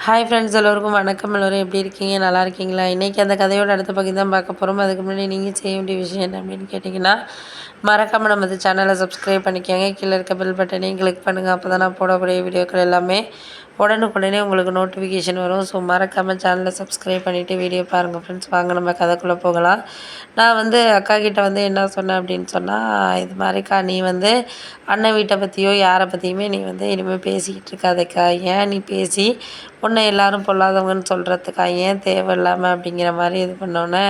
Hi friends, எல்லோருக்கும் வணக்கம். எல்லோரும் எப்படி இருக்கீங்க? நல்லா இருக்கீங்களா? இன்றைக்கி அந்த கதையோட அடுத்த பகுதி தான் பார்க்க போகிறோம். அதுக்கு முன்னாடி நீங்கள் செய்ய வேண்டிய விஷயம் என்ன அப்படின்னு கேட்டிங்கன்னா, மறக்காமல் நம்ம சேனலை சப்ஸ்கிரைப் பண்ணிக்கோங்க. கீழே இருக்க பெல் பட்டனையும் கிளிக் பண்ணுங்கள். அப்போ தான் நான் போடக்கூடிய வீடியோக்கள் எல்லாமே உடனுக்குடனே உங்களுக்கு நோட்டிஃபிகேஷன் வரும். ஸோ மறக்காமல் சேனலை சப்ஸ்கிரைப் பண்ணிவிட்டு வீடியோ பாருங்கள் ஃப்ரெண்ட்ஸ். வாங்க நம்ம கதைக்குள்ளே போகலாம். நான் அக்கா கிட்ட என்ன சொன்னேன் அப்படின்னு சொன்னால், இது மாதிரிக்கா, நீ அண்ணன் வீட்டை பற்றியோ யாரை பற்றியுமே நீ இனிமேல் பேசிக்கிட்டு இருக்காதக்கா. ஏன் நீ பேசி உன்னை எல்லாரும் பொல்லாதவங்கன்னு சொல்கிறதுக்கா? ஏன் தேவையில்லாமல் அப்படிங்கிற மாதிரி இது பண்ணோன்னே,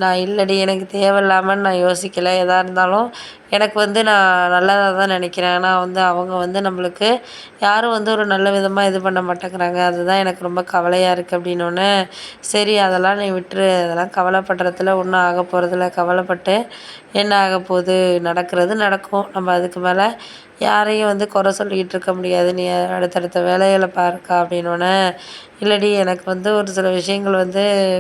நான் இல்லடி, எனக்கு தேவையில்லாமன்னு நான் யோசிக்கலை. எதாக இருந்தாலும் எனக்கு நான் நல்லதாக தான் நினைக்கிறேன். ஆனால் அவங்க நம்மளுக்கு யாரும் ஒரு நல்ல விதமாக இது பண்ண மாட்டேங்கிறாங்க. அதுதான் எனக்கு ரொம்ப கவலையாக இருக்குது அப்படின்னோடனே, சரி அதெல்லாம் நீ விட்டுரு, அதெல்லாம் கவலைப்படுறதுல ஒன்றும் ஆக போகிறதில்ல, கவலைப்பட்டு என்ன ஆக போகுது, நடக்கிறது நடக்கும். நம்ம அதுக்கு மேலே யாரையும் குறை சொல்லிக்கிட்டு இருக்க முடியாது. நீ அடுத்தடுத்த வேலைகளை பாருக்கா அப்படின்னோடனே, இல்லடி, எனக்கு ஒரு சில விஷயங்கள்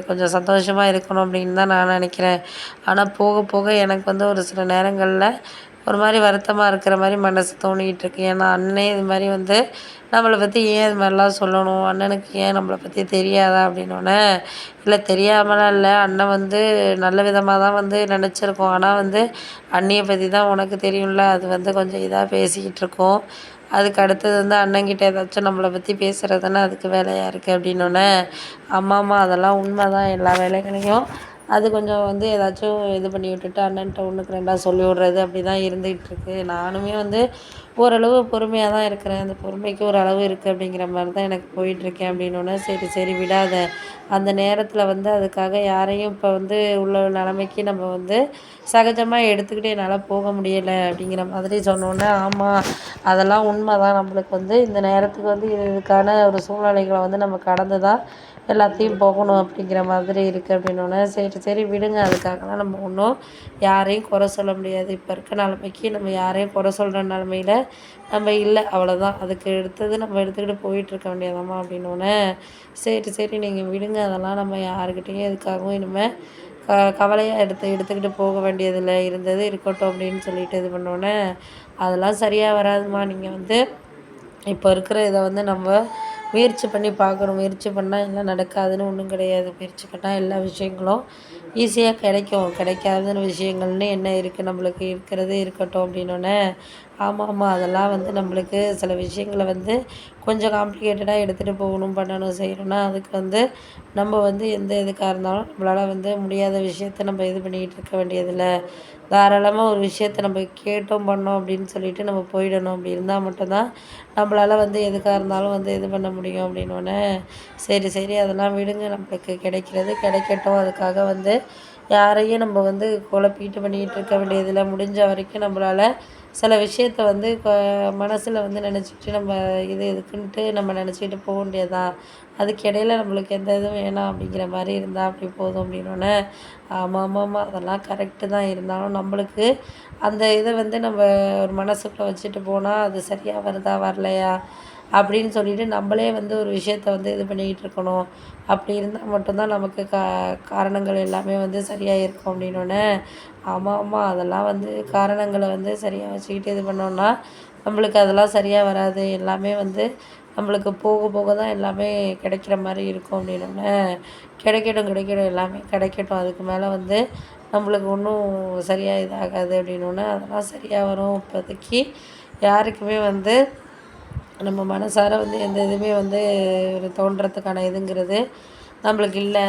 கொஞ்சம் சந்தோஷமாக இருக்கணும் அப்படின்னு தான் நான் நினைக்கிறேன். ஆனால் போக போக எனக்கு ஒரு சில நேரங்களில் ஒரு மாதிரி வருத்தமாக இருக்கிற மாதிரி மனசு தோணிக்கிட்டு இருக்கு. ஏன்னா அண்ணனே இது மாதிரி நம்மளை பற்றி ஏன் இது மாதிரிலாம் சொல்லணும், அண்ணனுக்கு ஏன் நம்மளை பற்றி தெரியாதா அப்படின்னோடனே, இல்லை தெரியாமலாம் இல்லை, அண்ணன் நல்ல விதமாக தான் நினச்சிருக்கோம். ஆனால் அண்ணியை பற்றி தான் உனக்கு தெரியும்ல, அது கொஞ்சம் இதாக பேசிக்கிட்டு இருக்கோம். அதுக்கு அடுத்தது அண்ணங்கிட்ட ஏதாச்சும் நம்மளை பற்றி பேசுகிறது தானே அதுக்கு வேலையாக இருக்குது அப்படின்னோடனே, ஆமாம்மா அதெல்லாம் உண்மை தான், எல்லா வேலைகளையும் அது கொஞ்சம் ஏதாச்சும் இது பண்ணி விட்டுட்டு அண்ணன்ட்ட ஒன்றுக்கு ரெண்டாக சொல்லி விட்றது அப்படி தான் இருந்துகிட்ருக்கு. நானுமே ஓரளவு பொறுமையாக தான் இருக்கிறேன். அந்த பொறுமைக்கு ஒரு அளவு இருக்குது அப்படிங்கிற மாதிரி தான் எனக்கு போயிட்டுருக்கேன் அப்படின்னோடனே, சரி சரி விடாத, அந்த நேரத்தில் அதுக்காக யாரையும் இப்போ உள்ள நிலைமைக்கு நம்ம சகஜமாக எடுத்துக்கிட்டு என்னால் போக முடியலை அப்படிங்கிற மாதிரி சொன்னோன்னே, ஆமாம் அதெல்லாம் உண்மை தான், நம்மளுக்கு இந்த நேரத்துக்கு இதுக்கான ஒரு சூழ்நிலைகளை நம்ம கடந்து தான் எல்லாத்தையும் போகணும் அப்படிங்கிற மாதிரி இருக்குது அப்படின்னோடனே, சரி சரி விடுங்க, அதுக்காகலாம் நம்ம ஒன்றும் யாரையும் குறை சொல்ல முடியாது. இப்போ இருக்க நிலமைக்கு நம்ம யாரையும் குறை சொல்கிற நிலமையில நம்ம இல்லை, அவ்வளோதான். அதுக்கு எடுத்தது நம்ம எடுத்துக்கிட்டு போயிட்டுருக்க வேண்டியதாம்மா அப்படின்னோடனே, சரி சரி நீங்கள் விடுங்க, அதெல்லாம் நம்ம யாருக்கிட்டேயும் எதுக்காகவும் இனிமேல் கவலையாக எடுத்துக்கிட்டு போக வேண்டியதில்லை, இருந்தது இருக்கட்டும் அப்படின்னு சொல்லிட்டு இது பண்ணோன்னே, அதெல்லாம் சரியாக வராதுமா. நீங்கள் இப்போ இருக்கிற இதை நம்ம முயற்சி பண்ணி பார்க்கணும். முயற்சி பண்ணால் எல்லாம் நடக்காதுன்னு ஒன்றும் கிடையாது. முயற்சி பண்ணால் எல்லா விஷயங்களும் ஈஸியாக கிடைக்கும். கிடைக்காத விஷயங்கள்னு என்ன இருக்குது, நம்மளுக்கு இருக்கிறது இருக்கட்டும் அப்படின்னோடனே, ஆமாம் அதெல்லாம் நம்மளுக்கு சில விஷயங்களை கொஞ்சம் காம்ப்ளிகேட்டடாக எடுத்துகிட்டு போகணும், பண்ணணும், செய்யணும்னா அதுக்கு நம்ம எந்த இதுக்காக இருந்தாலும் நம்மளால் முடியாத விஷயத்த நம்ம இது பண்ணிக்கிட்டு இருக்க வேண்டியதில்லை. தாராளமாக ஒரு விஷயத்த நம்ம கேட்டோம் பண்ணோம் அப்படின்னு சொல்லிட்டு நம்ம போயிடணும். அப்படி இருந்தால் மட்டும்தான் நம்மளால் எதுக்காக இருந்தாலும் இது பண்ண முடியும் அப்படின்னோடனே, சரி சரி அதெல்லாம் விடுங்க, நம்மளுக்கு கிடைக்கிறது கிடைக்கட்டும். அதுக்காக யாரையும் நம்ம குழப்பிட்டு பண்ணிக்கிட்டு இருக்க வேண்டியதில்லை. முடிஞ்ச வரைக்கும் நம்மளால் சில விஷயத்த மனசில் நினச்சிக்கிட்டு நம்ம இது எதுக்குன்ட்டு நம்ம நினச்சிக்கிட்டு போக வேண்டியதுதான். அதுக்கு இடையில நம்மளுக்கு எந்த இதுவும் வேணாம் அப்படிங்கிற மாதிரி இருந்தால் அப்படி போதும் அப்படின்னோடனே, ஆமாம் அதெல்லாம் கரெக்டு தான், இருந்தாலும் நம்மளுக்கு அந்த இதை நம்ம ஒரு மனசுக்குள்ளே வச்சுட்டு போனால் அது சரியாக வருதா வரலையா அப்படின்னு சொல்லிட்டு நம்மளே ஒரு விஷயத்த இது பண்ணிக்கிட்டு இருக்கணும். அப்படி இருந்தால் மட்டும்தான் நமக்கு காரணங்கள் எல்லாமே சரியாக இருக்கும் அப்படின்னோடனே, ஆமாம் அதெல்லாம் காரணங்களை சரியாக வச்சுக்கிட்டு இது பண்ணோன்னா நம்மளுக்கு அதெல்லாம் சரியாக வராது. எல்லாமே நம்மளுக்கு போக போக தான் எல்லாமே கிடைக்கிற மாதிரி இருக்கும் அப்படின்னோடனே, கிடைக்கட்டும் கிடைக்கட்டும், எல்லாமே கிடைக்கட்டும். அதுக்கு மேலே நம்மளுக்கு ஒன்றும் சரியாக இதாகாது அப்படின்னோடனே, அதெல்லாம் சரியாக வரும். இப்போதைக்கு யாருக்குமே நம்ம மனசார எந்த இதுவுமே ஒரு தோன்றதுக்கான இதுங்கிறது நம்மளுக்கு இல்லை.